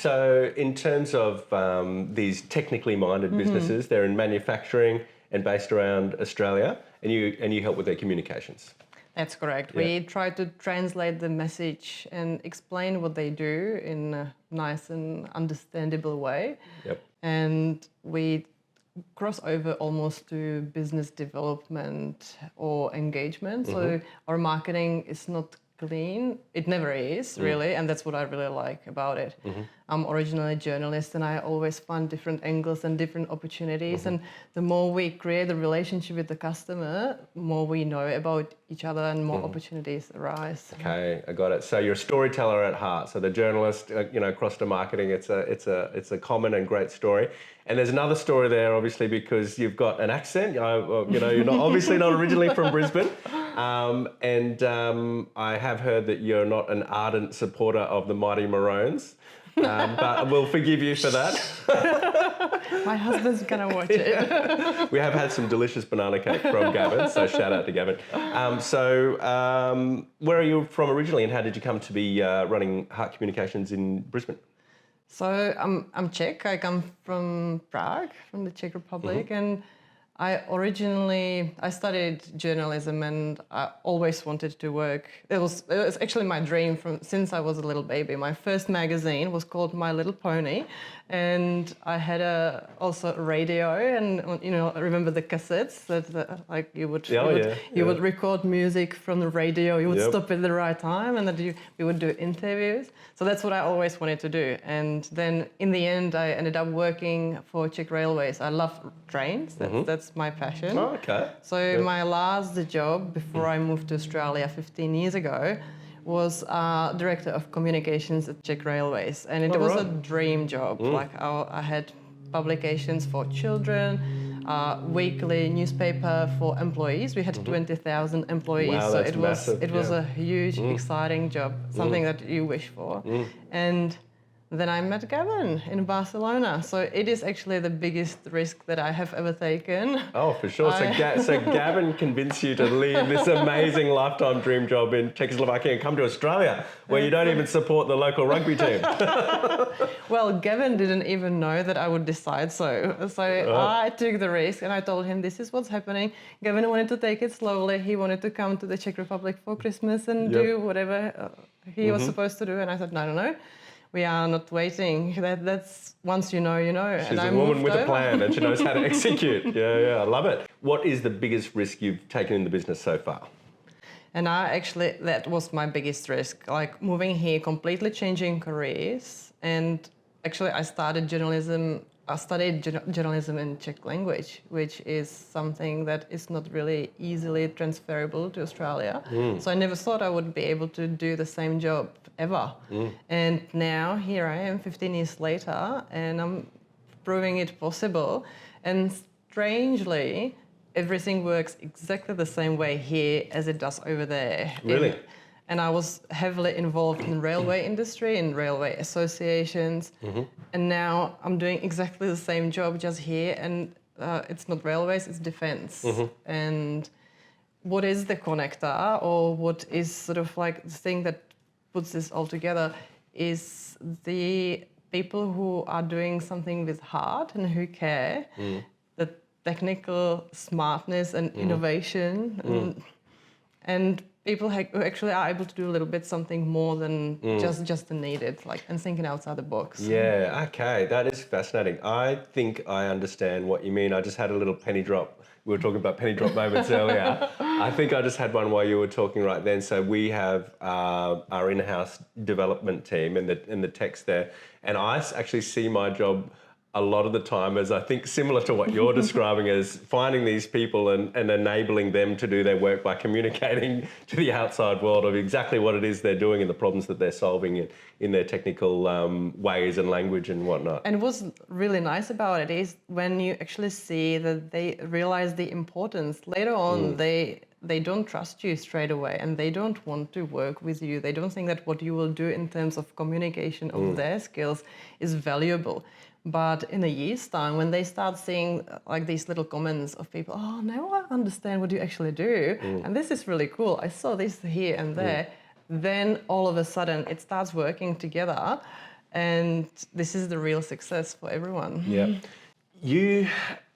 So in terms of these technically minded businesses, they're in manufacturing and based around Australia, and you help with their communications. That's correct. Yeah. We try to translate the message and explain what they do in a nice and understandable way. Yep. And we cross over almost to business development or engagement. So our marketing is not clean. It never is, really, and that's what I really like about it. I'm originally a journalist, and I always find different angles and different opportunities. And the more we create a relationship with the customer, more we know about each other and more opportunities arise. Okay, I got it. So you're a storyteller at heart. So the journalist, across to marketing, it's a common and great story. And there's another story there, obviously, because you've got an accent. You're not obviously not originally from Brisbane, and I have heard that you're not an ardent supporter of the Mighty Maroons. But we'll forgive you for that. My husband's gonna watch it. We have had some delicious banana cake from Gavin, so shout out to Gavin. Where are you from originally, and how did you come to be running Hark Communications in Brisbane? So I'm Czech. I come from Prague, from the Czech Republic, and I studied journalism, and I always wanted to work. It was actually my dream since I was a little baby. My first magazine was called My Little Pony, and I had also a radio, and I remember the cassettes that like you would record music from the radio. You would stop at the right time, and then we would do interviews. So that's what I always wanted to do. And then in the end, I ended up working for Czech Railways. I love trains. That's my passion. Oh, okay. So my last job before I moved to Australia 15 years ago was director of communications at Czech Railways, and it was a dream job. Like I had publications for children, weekly newspaper for employees. We had 20,000 employees, wow, so that's massive. It was a huge, exciting job, something that you wish for, and. Then I met Gavin in Barcelona. So it is actually the biggest risk that I have ever taken. Oh, for sure. So Gavin convinced you to leave this amazing lifetime dream job in Czechoslovakia and come to Australia, where you don't even support the local rugby team. Well, Gavin didn't even know that I would decide so. So I took the risk and I told him this is what's happening. Gavin wanted to take it slowly. He wanted to come to the Czech Republic for Christmas and do whatever he was supposed to do. And I said, no. We are not waiting. That's once you know, you know. She's a woman with a plan and she knows how to execute. Yeah, I love it. What is the biggest risk you've taken in the business so far? And that was my biggest risk, like moving here, completely changing careers. And actually I studied journalism in Czech language, which is something that is not really easily transferable to Australia. So I never thought I would be able to do the same job ever. And now here I am 15 years later, and I'm proving it possible. And strangely, everything works exactly the same way here as it does over there. Really? And I was heavily involved in the railway industry, in railway associations. And now I'm doing exactly the same job just here. And it's not railways, it's defense. And what is the connector, or what is sort of like the thing that puts this all together is the people who are doing something with heart and who care, the technical smartness and innovation, and people who actually are able to do a little bit something more than just the needed, like, and thinking outside the box. Yeah, okay, that is fascinating. I think I understand what you mean. I just had a little penny drop. We were talking about penny drop moments earlier. I think I just had one while you were talking right then. So we have our in-house development team and the techs there, and I actually see my job a lot of the time as, I think, similar to what you're describing, as finding these people and enabling them to do their work by communicating to the outside world of exactly what it is they're doing and the problems that they're solving in their technical ways and language and whatnot. And what's really nice about it is when you actually see that they realize the importance later on, they don't trust you straight away, and they don't want to work with you. They don't think that what you will do in terms of communication of their skills is valuable. But in a year's time, when they start seeing like these little comments of people, oh, now I understand what you actually do, and this is really cool, I saw this here and there, then all of a sudden it starts working together. And this is the real success for everyone. Yeah. You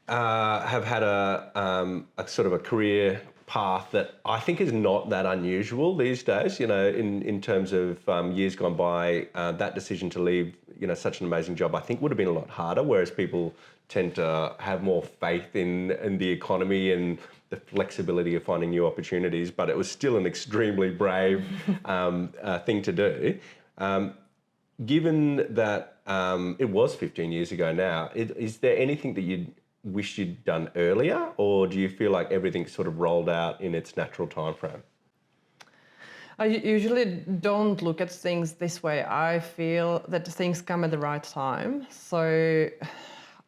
have had a sort of a career path that I think is not that unusual these days. You know, in terms of years gone by, that decision to leave, you know, such an amazing job, I think would have been a lot harder. Whereas people tend to have more faith in the economy and the flexibility of finding new opportunities. But it was still an extremely brave thing to do. Given that it was 15 years ago now, is there anything that you wish you'd done earlier, or do you feel like everything sort of rolled out in its natural time frame? I usually don't look at things this way. I feel that things come at the right time. So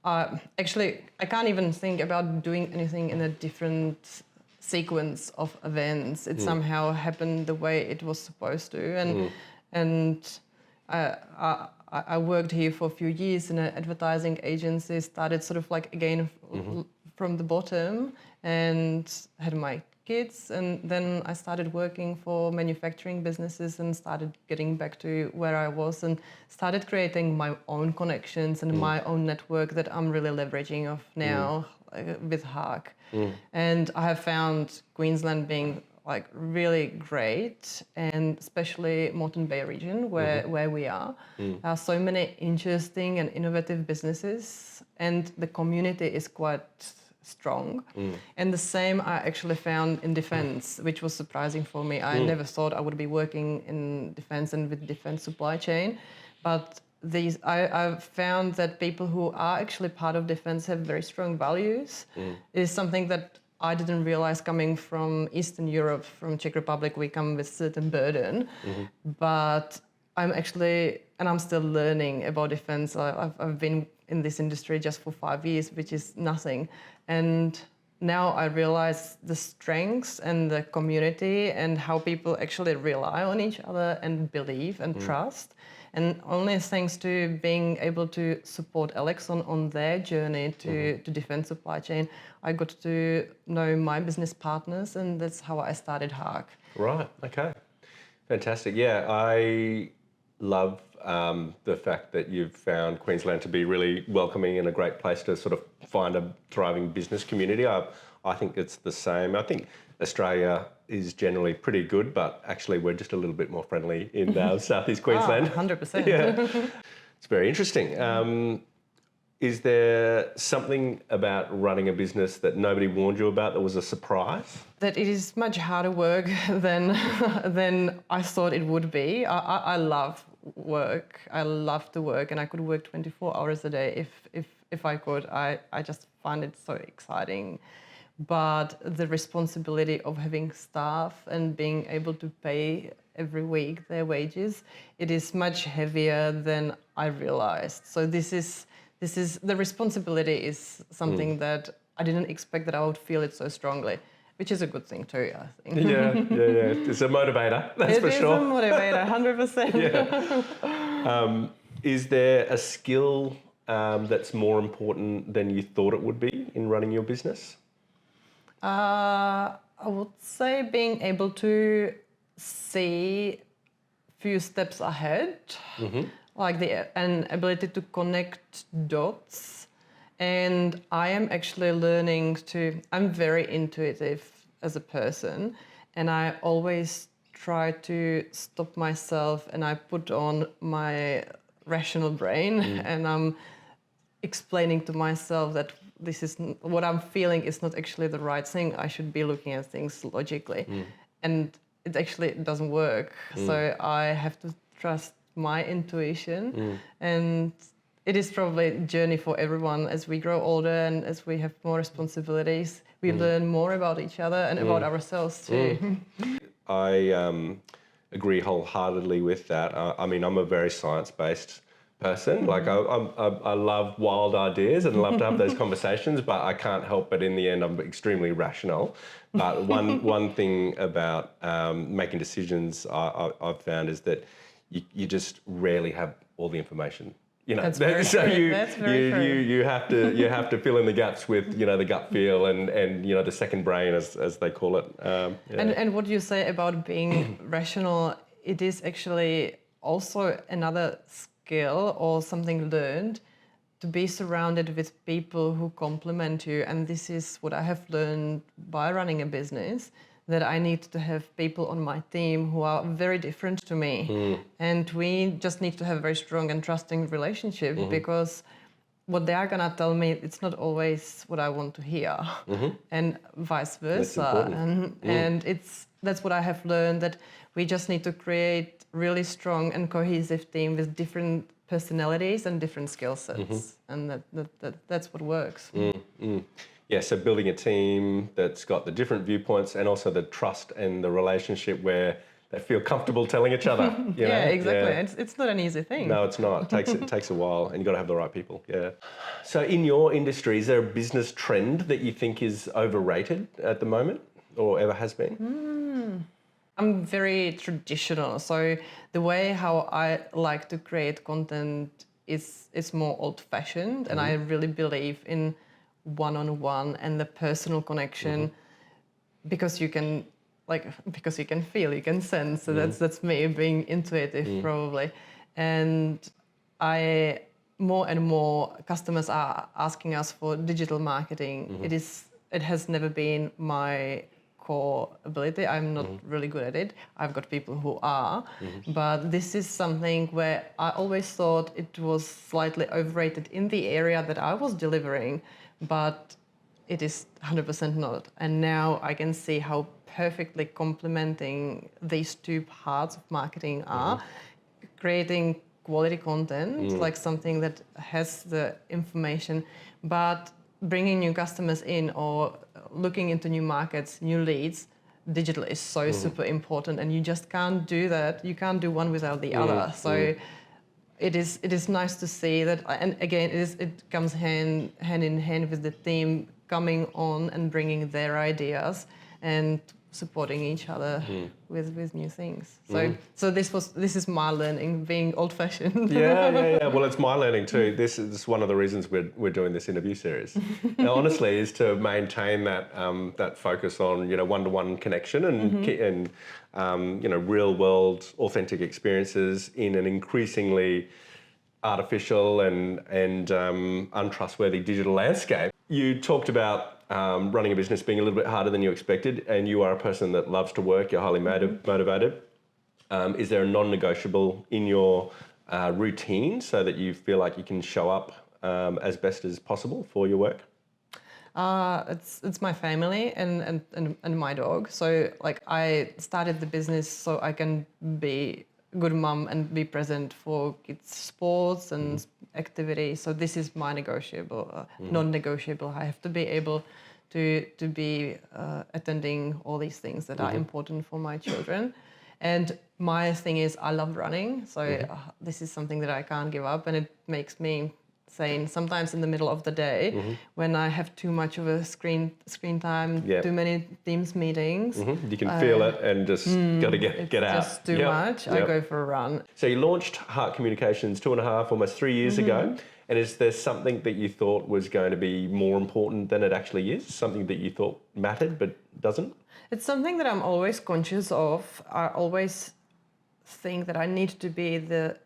actually, I can't even think about doing anything in a different sequence of events. It somehow happened the way it was supposed to, and I worked here for a few years in an advertising agency, started sort of like again from the bottom and had my kids. And then I started working for manufacturing businesses and started getting back to where I was and started creating my own connections and my own network that I'm really leveraging of now with Hark. And I have found Queensland being like really great, and especially Moreton Bay region where we are. There are so many interesting and innovative businesses, and the community is quite strong. And the same I actually found in defense, which was surprising for me. I never thought I would be working in defense and with defense supply chain, but I've found that people who are actually part of defense have very strong values. It is something that I didn't realize coming from Eastern Europe, from Czech Republic. We come with certain burden, but I'm still learning about defense. I've been in this industry just for 5 years, which is nothing. And now I realize the strengths and the community and how people actually rely on each other and believe and trust. And only thanks to being able to support Alex on their journey to defense supply chain, I got to know my business partners, and that's how I started Hark. Right, okay. Fantastic. Yeah, I love the fact that you've found Queensland to be really welcoming and a great place to sort of find a thriving business community. I think it's the same. I think Australia is generally pretty good, but actually we're just a little bit more friendly in southeast Queensland. 100%. Yeah, it's very interesting. Is there something about running a business that nobody warned you about that was a surprise? That it is much harder work than I thought it would be. I love work. I love to work, and I could work 24 hours a day if I could. I just find it so exciting. But the responsibility of having staff and being able to pay every week their wages, it is much heavier than I realized. So this is the responsibility is something that I didn't expect that I would feel it so strongly, which is a good thing too, I think. Yeah. It's a motivator, that's for sure. It is a motivator, 100%. Yeah. Is there a skill that's more important than you thought it would be in running your business? I would say being able to see few steps ahead, like an ability to connect dots. And I am actually learning I'm very intuitive as a person, and I always try to stop myself and I put on my rational brain and I'm explaining to myself that this is what I'm feeling is not actually the right thing. I should be looking at things logically. And it actually doesn't work. So I have to trust my intuition. And it is probably a journey for everyone. As we grow older and as we have more responsibilities, we learn more about each other and about ourselves too. I agree wholeheartedly with that. I mean, I'm a very science-based person. Like I love wild ideas and love to have those conversations, but I can't help but in the end I'm extremely rational. But one thing about making decisions I've found is that you just rarely have all the information. You know, That's very so true. you have to fill in the gaps with the gut feel and the second brain as they call it. And what you say about being rational, it is actually also another skill or something learned, to be surrounded with people who complement you. And this is what I have learned by running a business, that I need to have people on my team who are very different to me. And we just need to have a very strong and trusting relationship, because what they are gonna tell me, it's not always what I want to hear, and vice versa. And that's what I have learned, that we just need to create really strong and cohesive team with different personalities and different skill sets, and that's what works. Yeah, so building a team that's got the different viewpoints and also the trust and the relationship where they feel comfortable telling each other. You know? Exactly. Yeah. It's not an easy thing. No, it's not. It takes a while, and you've got to have the right people. Yeah. So in your industry, is there a business trend that you think is overrated at the moment, or ever has been? I'm very traditional, so the way how I like to create content is more old-fashioned, and I really believe in one-on-one and the personal connection, because you can feel, you can sense. So that's me being intuitive, probably. And I more and more customers are asking us for digital marketing. It has never been my core ability. I'm not really good at it. I've got people who are, but this is something where I always thought it was slightly overrated in the area that I was delivering, but it is 100% not. And now I can see how perfectly complementing these two parts of marketing are. Creating quality content, like something that has the information, but bringing new customers in or looking into new markets, new leads, digital is so super important, and you just can't do that. You can't do one without the other. So it is nice to see that, and again, it comes hand in hand with the team coming on and bringing their ideas and supporting each other with new things. So this is my learning, being old-fashioned. Yeah. Well, it's my learning too. This is one of the reasons we're doing this interview series. Now, honestly, is to maintain that focus on one-to-one connection and real world authentic experiences in an increasingly artificial and untrustworthy digital landscape. You talked about running a business being a little bit harder than you expected, and you are a person that loves to work, you're highly motivated. Is there a non-negotiable in your routine so that you feel like you can show up as best as possible for your work? It's my family and my dog. So like I started the business so I can be a good mum and be present for kids' sports and activities. So this is my negotiable, non-negotiable. I have to be able to be attending all these things that are important for my children. And my thing is I love running. So this is something that I can't give up, and it makes me sane. Sometimes in the middle of the day, when I have too much of a screen time, too many Teams meetings. You can feel it and just got to get out. Just too much. I go for a run. So you launched Hark Communications 2.5, almost 3 years ago. And is there something that you thought was going to be more important than it actually is? Something that you thought mattered but doesn't? It's something that I'm always conscious of. I always think that I need to be the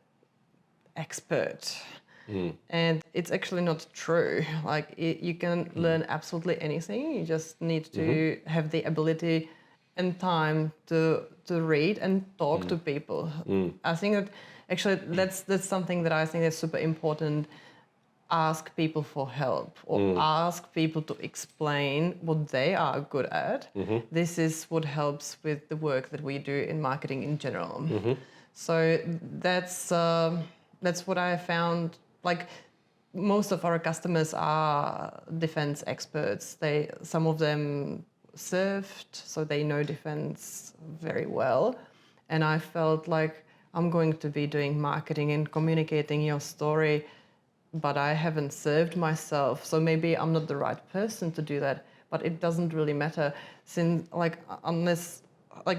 expert. And it's actually not true. Like you can learn absolutely anything. You just need to have the ability and time to read and talk to people. I think that actually that's something that I think is super important. Ask people for help, or ask people to explain what they are good at. This is what helps with the work that we do in marketing in general. So that's what I found. Like most of our customers are defense experts. Some of them served, so they know defense very well. And I felt like I'm going to be doing marketing and communicating your story, but I haven't served myself. So maybe I'm not the right person to do that, but it doesn't really matter, since unless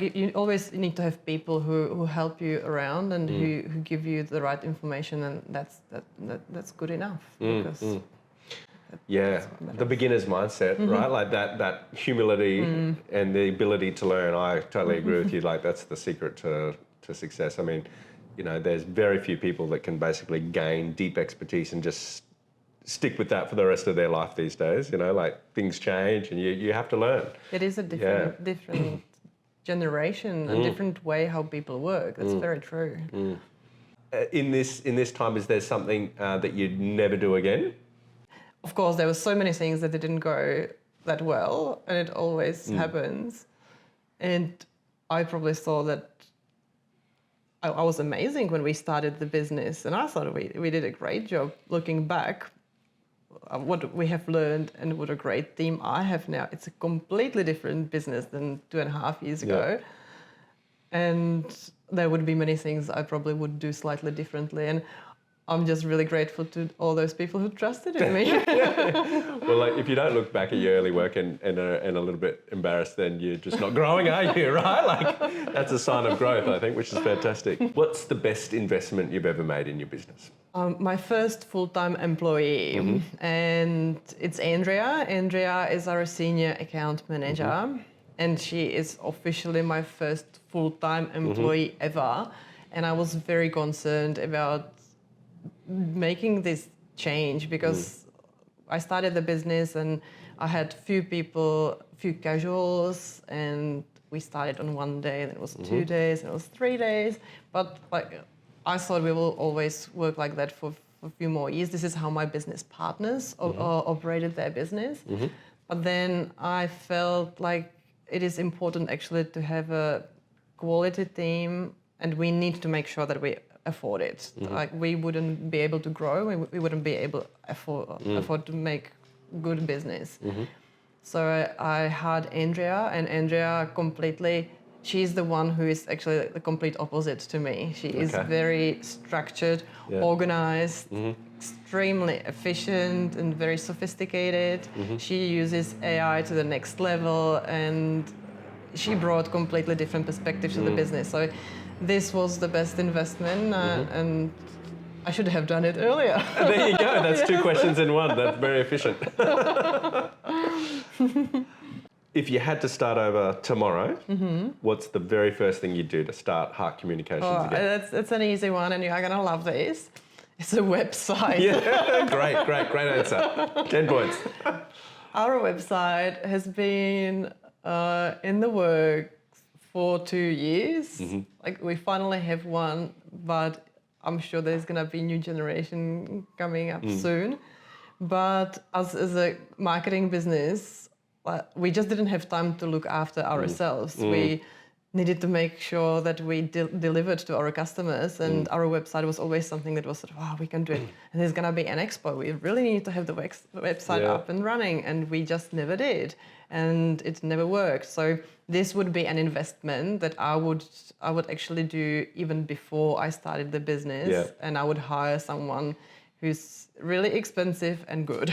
you always need to have people who help you around and who give you the right information, and that's good enough. Because the beginner's mindset, right? Like that humility and the ability to learn. I totally agree with you. Like that's the secret to success. I mean, there's very few people that can basically gain deep expertise and just stick with that for the rest of their life these days. Like things change and you have to learn. It is a different generation, a different way how people work. That's very true. In this time, is there something that you'd never do again? Of course, there were so many things that didn't go that well, and it always happens. And I probably saw that I was amazing when we started the business, and I thought we did a great job. Looking back, what we have learned and what a great team I have now. It's a completely different business than 2.5 years ago. And there would be many things I probably would do slightly differently. And I'm just really grateful to all those people who trusted in me. Well, like, if you don't look back at your early work and are a little bit embarrassed, then you're just not growing, are you, right? Like, that's a sign of growth, I think, which is fantastic. What's the best investment you've ever made in your business? My first full-time employee, and it's Andrea. Andrea is our senior account manager, and she is officially my first full-time employee ever. And I was very concerned about making this change because I started the business and I had few people, few casuals, and we started on one day, and it was 2 days, and it was 3 days. But I thought we will always work like that for a few more years. This is how my business partners operated their business. But then I felt like it is important actually to have a quality team, and we need to make sure that we afford it. Like, we wouldn't be able to grow, we wouldn't be able to afford to make good business. So I had Andrea, and Andrea she's the one who is actually the complete opposite to me. She is very structured, organized, extremely efficient and very sophisticated. She uses AI to the next level, and she brought completely different perspectives to the business. So this was the best investment, and I should have done it earlier. There you go. That's two questions in one. That's very efficient. If you had to start over tomorrow, what's the very first thing you'd do to start Hark Communications again? That's an easy one, and you are going to love this. It's a website. Yeah, great answer. 10 points. Our website has been in the works for 2 years. Like, we finally have one, but I'm sure there's going to be new generation coming up soon. But as a marketing business, we just didn't have time to look after ourselves. We needed to make sure that we delivered to our customers, and our website was always something that was sort of, wow, we can do it. And there's going to be an expo. We really need to have the website up and running, and we just never did. And it never worked. So this would be an investment that I would actually do even before I started the business, and I would hire someone who's really expensive and good.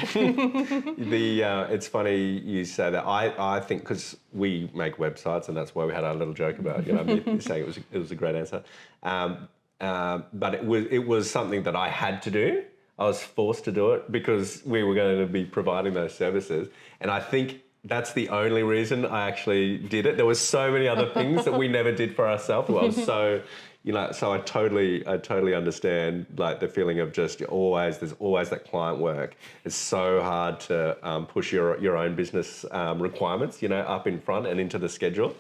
It's funny you say that. I think, because we make websites, and that's why we had our little joke about me saying it was a great answer. But it was something that I had to do. I was forced to do it because we were going to be providing those services, and I think that's the only reason I actually did it. There were so many other things that we never did for ourselves. I was so, so I totally understand, like, the feeling of just there's always that client work. It's so hard to push your own business requirements, up in front and into the schedule.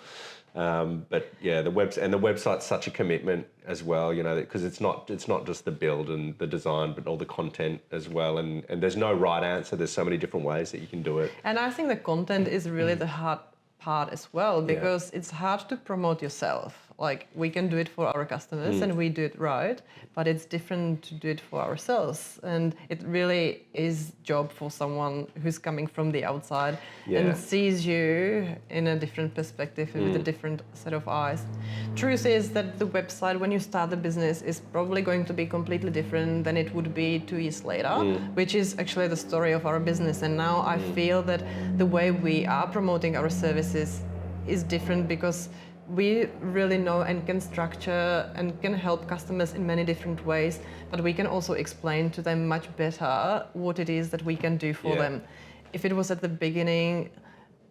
But yeah, the website's such a commitment as well, because it's not just the build and the design, but all the content as well. And there's no right answer. There's so many different ways that you can do it. And I think the content is really the hard part as well, because it's hard to promote yourself. Like, we can do it for our customers and we do it right, but it's different to do it for ourselves. And it really is job for someone who's coming from the outside and sees you in a different perspective and with a different set of eyes. Truth is that the website, when you start the business, is probably going to be completely different than it would be 2 years later, which is actually the story of our business. And now I feel that the way we are promoting our services is different, because we really know and can structure and can help customers in many different ways, but we can also explain to them much better what it is that we can do for them. If it was at the beginning,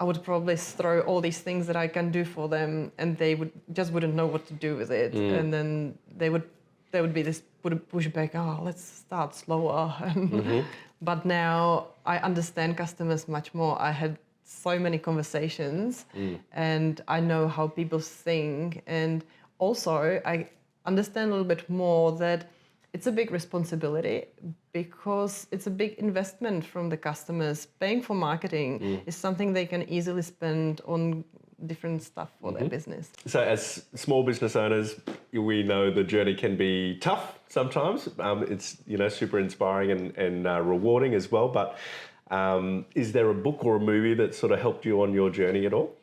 I would probably throw all these things that I can do for them, and they wouldn't know what to do with it, and then they would there would be this pushback. Oh, let's start slower. But now I understand customers much more. I had so many conversations, and I know how people think, and also I understand a little bit more that it's a big responsibility because it's a big investment from the customers. Paying for marketing is something they can easily spend on different stuff for their business. So as small business owners, we know the journey can be tough sometimes. It's super inspiring and rewarding as well. But is there a book or a movie that sort of helped you on your journey at all?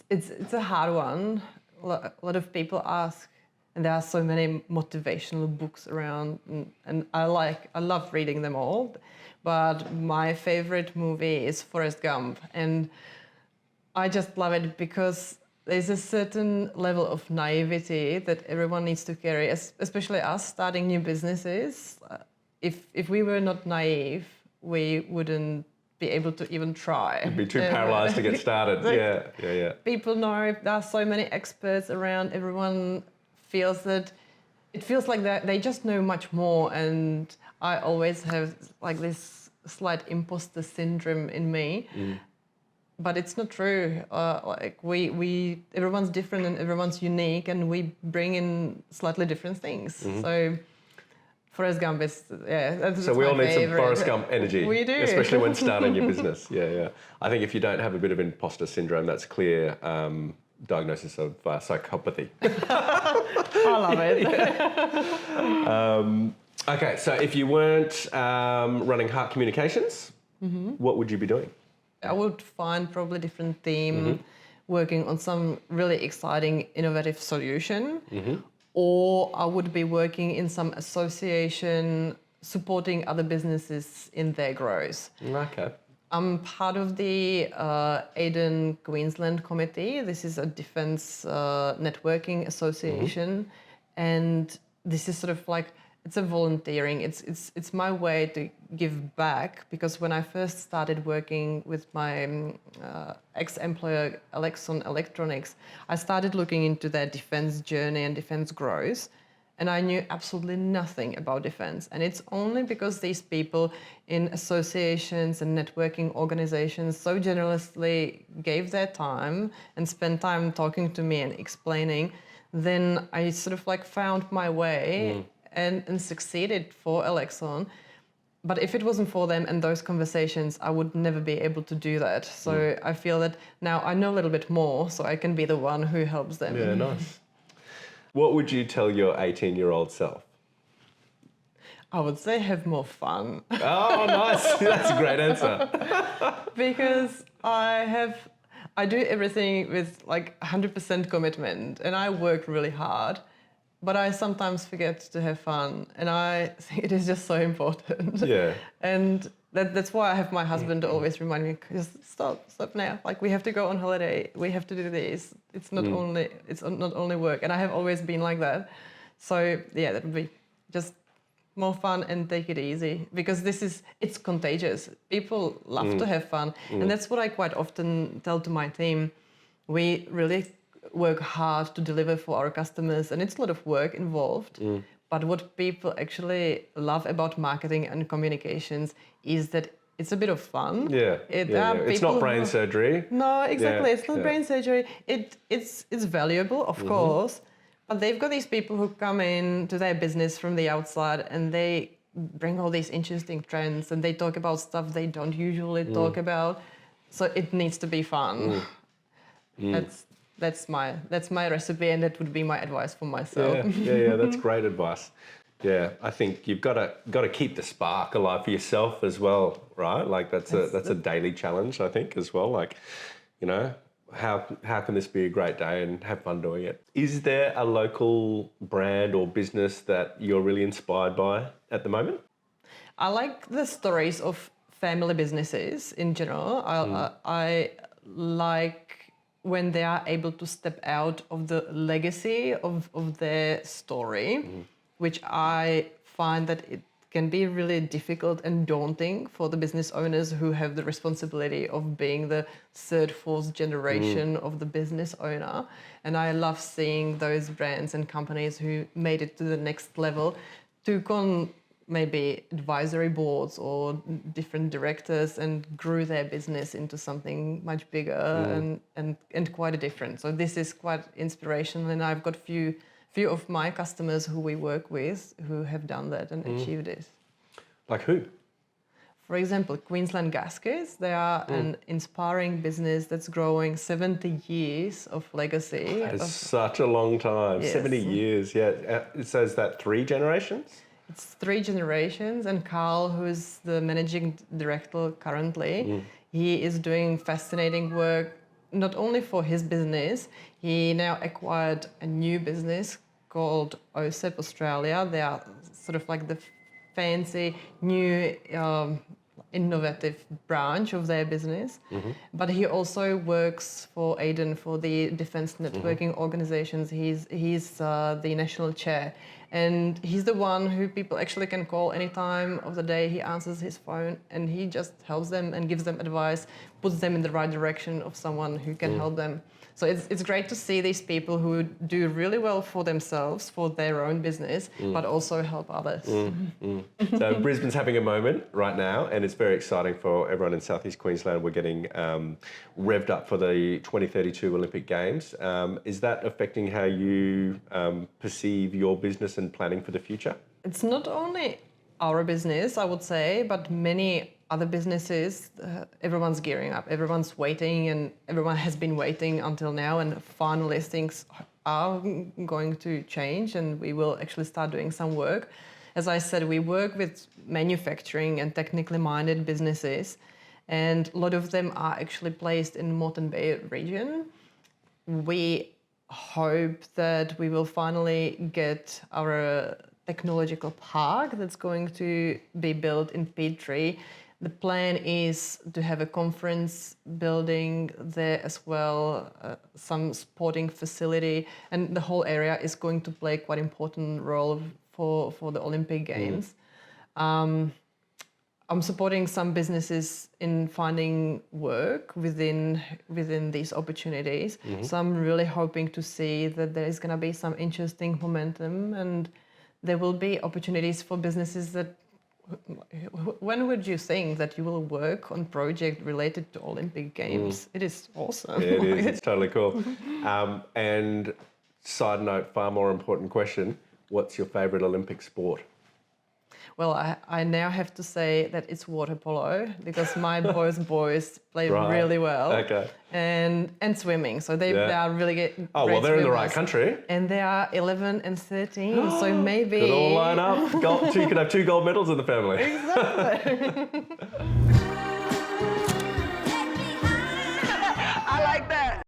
It's a hard one. A lot of people ask, and there are so many motivational books around, and I love reading them all. But my favorite movie is Forrest Gump, and I just love it because there's a certain level of naivety that everyone needs to carry, especially us starting new businesses. If we were not naive, we wouldn't be able to even try. You'd be too paralyzed to get started. Yeah. People know there are so many experts around. Everyone feels that it feels like they just know much more, and I always have like this slight imposter syndrome in me. But it's not true. We everyone's different and everyone's unique, and we bring in slightly different things. So Forrest Gump is that's So we all need favorite. some Forrest Gump energy. We do, especially when starting your business. Yeah. I think if you don't have a bit of imposter syndrome, that's clear diagnosis of psychopathy. I love it. Okay, so if you weren't running Hark Communications, what would you be doing? I would find probably different team working on some really exciting, innovative solution, or I would be working in some association supporting other businesses in their growth. Okay. I'm part of the Aden Queensland Committee. This is a defence networking association, and this is sort of like it's a volunteering. It's my way to give back because when I first started working with my ex-employer Alexon Electronics, I started looking into their defence journey and defence growth. And I knew absolutely nothing about defense. And it's only because these people in associations and networking organizations so generously gave their time and spent time talking to me and explaining, then I sort of like found my way and succeeded for Alexon. But if it wasn't for them and those conversations, I would never be able to do that. So I feel that now I know a little bit more, so I can be the one who helps them. Yeah, nice. What would you tell your 18-year-old self? I would say have more fun. Oh, nice. That's a great answer. Because I do everything with like 100% commitment and I work really hard, but I sometimes forget to have fun, and I think it is just so important. Yeah. And that's why I have my husband always remind me, just stop now. Like we have to go on holiday, we have to do this. It's not only work, and I have always been like that. So yeah, that would be just more fun and take it easy because it's contagious. People love to have fun, and that's what I quite often tell to my team. We really work hard to deliver for our customers, and it's a lot of work involved. But what people actually love about marketing and communications is that it's a bit of fun. Yeah. It's not brain surgery. No, exactly. Yeah, It's not brain surgery. It's valuable, of course, but they've got these people who come in to their business from the outside and they bring all these interesting trends and they talk about stuff they don't usually talk about. So it needs to be fun. That's my recipe, and that would be my advice for myself. Yeah, that's great advice. Yeah, I think you've got to keep the spark alive for yourself as well, right? Like that's a daily challenge, I think, as well. Like, how can this be a great day and have fun doing it? Is there a local brand or business that you're really inspired by at the moment? I like the stories of family businesses in general. I like when they are able to step out of the legacy of their story, which I find that it can be really difficult and daunting for the business owners who have the responsibility of being the third, fourth generation of the business owner. And I love seeing those brands and companies who made it to the next level, took on maybe advisory boards or different directors and grew their business into something much bigger and quite different. So this is quite inspirational, and I've got few of my customers who we work with who have done that and achieved it. Like who? For example, Queensland Gaskets, they are an inspiring business that's growing 70 years of legacy. That is such a long time, Yes. 70 years, yeah. So is that 3 generations? It's 3 generations, and Carl, who is the managing director currently, he is doing fascinating work, not only for his business. He now acquired a new business called OSEP Australia. They are sort of like the fancy new innovative branch of their business. But he also works for AIDEN, for the defense networking organizations. He's the national chair. And he's the one who people actually can call any time of the day. He answers his phone and he just helps them and gives them advice, puts them in the right direction of someone who can help them. So it's great to see these people who do really well for themselves, for their own business, but also help others. So Brisbane's having a moment right now, and it's very exciting for everyone in Southeast Queensland. We're getting revved up for the 2032 Olympic Games. Is that affecting how you perceive your business and planning for the future? It's not only our business, I would say, but many other businesses. Everyone's gearing up, everyone's waiting, and everyone has been waiting until now, and finally things are going to change and we will actually start doing some work. As I said, we work with manufacturing and technically minded businesses, and a lot of them are actually placed in Moreton Bay region. We hope that we will finally get our technological park that's going to be built in Peachtree. The plan is to have a conference building there as well, some sporting facility, and the whole area is going to play quite important role for the Olympic Games. I'm supporting some businesses in finding work within these opportunities. So I'm really hoping to see that there is going to be some interesting momentum, and there will be opportunities for businesses that. When would you think that you will work on project related to Olympic Games? It is awesome. Yeah, it is. It's totally cool. And side note, far more important question, what's your favourite Olympic sport? Well, I now have to say that it's water polo because my boys play really well. Okay. And swimming. So they are really great well, they're in the right swimmers. country. And they are 11 and 13. So maybe... Could all line up. You could have 2 gold medals in the family. Exactly.